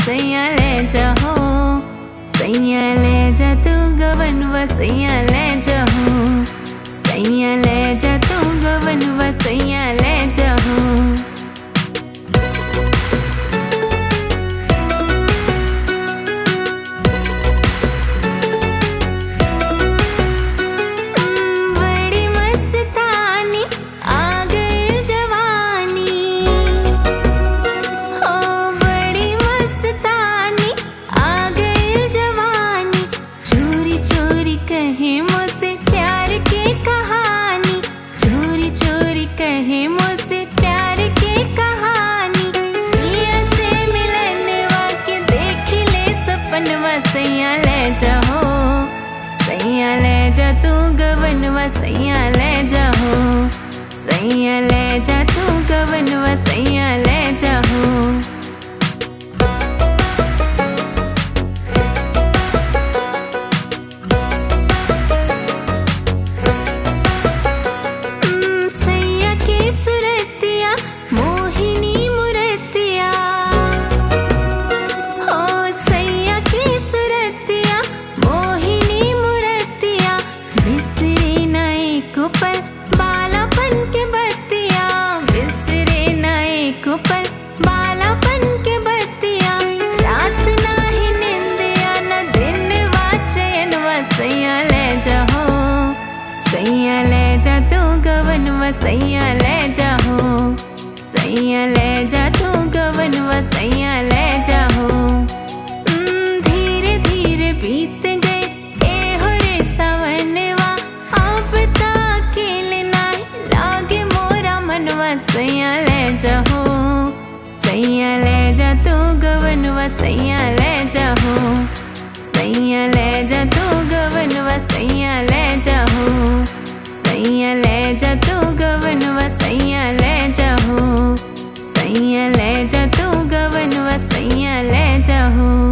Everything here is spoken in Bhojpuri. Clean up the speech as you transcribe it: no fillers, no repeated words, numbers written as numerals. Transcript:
सैया ले जाओ, सैया ले जा तू गवनवा सैया ले जाओ, सैया ले जा तू गवनवा सैया ले जाओ। सैया ले जाओ, सैया ले जा तू गवनवा सैया ले जाओ, सैया ले जा तू गवनवा सैया ले जाओ। सैया ले जा तू गवनवा सैया ले जाओ, सैया ले जा तू गवनवा सैया ले जाओ। धीरे धीरे बीत गए ए हो रे सावनवा, अब तक अकेले नहीं लागे मोरा मनवा। सैया ले जाओ, सैया ले जा तू गवनवा सैया ले जाओ, सैया ले जा तू गवनवा सैया ले जाओ, सैया ले जा तू गवनवा सैया ले जाओ, सैया ले जा तू गवनवा सैया ले जाओ।